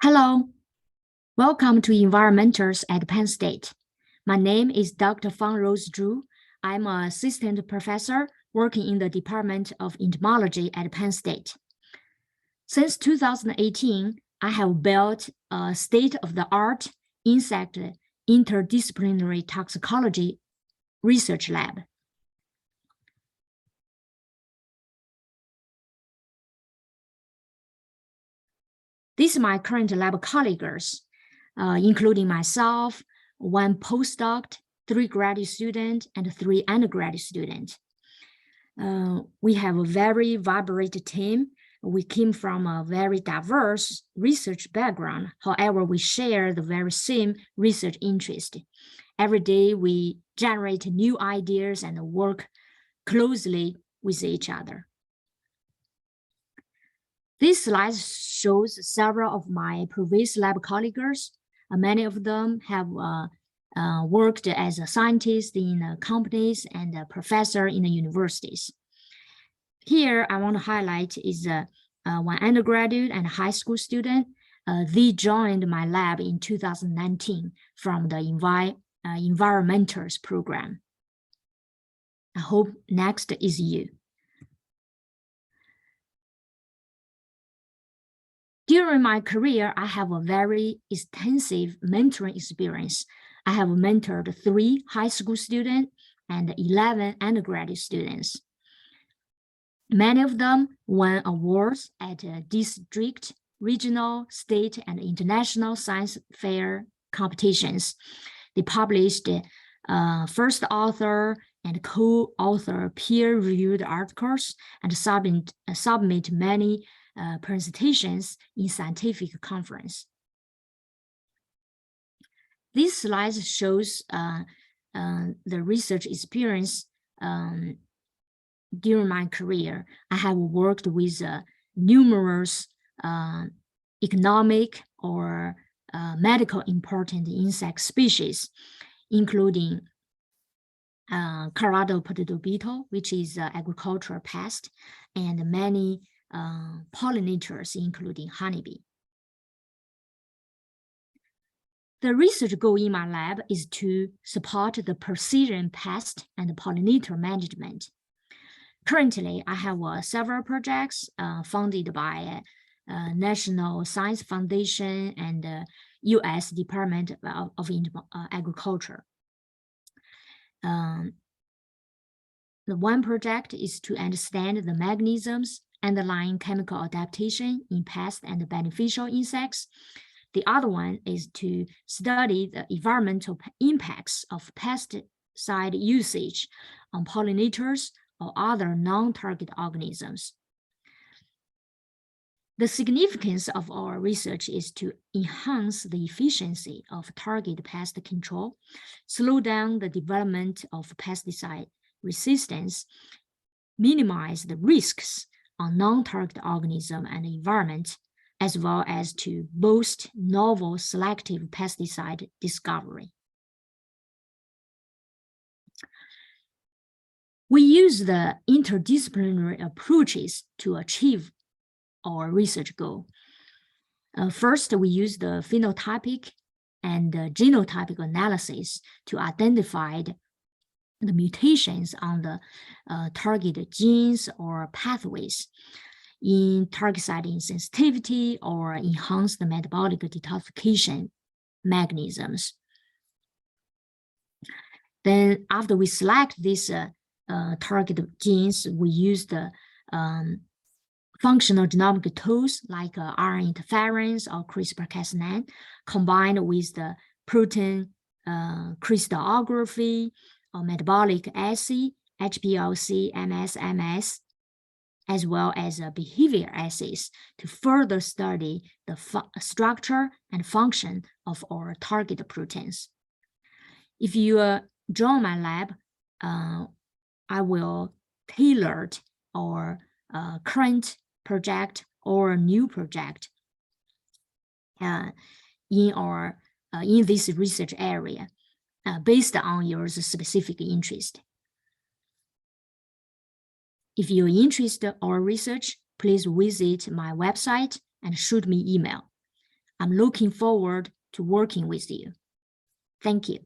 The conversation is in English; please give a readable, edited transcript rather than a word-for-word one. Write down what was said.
Hello, welcome to EnvironMentors at Penn State. My name is Dr. Fang Zhu. I'm an assistant professor working in the Department of Entomology at Penn State. Since 2018, I have built a state-of-the-art insect interdisciplinary toxicology research lab. These are my current lab colleagues, including myself, one postdoc, 3 graduate students, and 3 undergraduate students. We have a very vibrant team. We came from a very diverse research background. However, we share the very same research interest. Every day, we generate new ideas and work closely with each other. This slide shows several of my previous lab colleagues. Many of them have worked as a scientist in companies and a professor in the universities. Here, I want to highlight is one undergraduate and high school student. They joined my lab in 2019 from the EnvironMentors program. I hope next is you. During my career, I have a very extensive mentoring experience. I have mentored 3 high school students and 11 undergraduate students. Many of them won awards at district, regional, state, and international science fair competitions. They published first author and co-author peer-reviewed articles and submit many presentations in scientific conference. This slide shows the research experience during my career. I have worked with numerous economic or medical important insect species, including Colorado potato beetle, which is an agricultural pest, and many pollinators, including honeybee. The research goal in my lab is to support the precision pest and pollinator management. Currently, I have several projects funded by National Science Foundation and U.S. Department of Agriculture. The one project is to understand the mechanisms underlying chemical adaptation in pest and beneficial insects. The other one is to study the environmental impacts of pesticide usage on pollinators or other non-target organisms. The significance of our research is to enhance the efficiency of target pest control, slow down the development of pesticide resistance, minimize the risks on non-target organism and environment, as well as to boost novel selective pesticide discovery. We use the interdisciplinary approaches to achieve our research goal. First, we use the phenotypic and genotypic analysis to identify the mutations on the targeted genes or pathways in target site insensitivity or enhance the metabolic detoxification mechanisms. Then after we select these targeted genes, we use the functional genomic tools like RNA interference or CRISPR-Cas9 combined with the protein crystallography or metabolic assay, HPLC, MS, as well as behavior assays to further study the structure and function of our target proteins. If you join my lab, I will tailor our current project or new project in this research area based on your specific interest. If you're interested in our research, please visit my website and shoot me email. I'm looking forward to working with you. Thank you.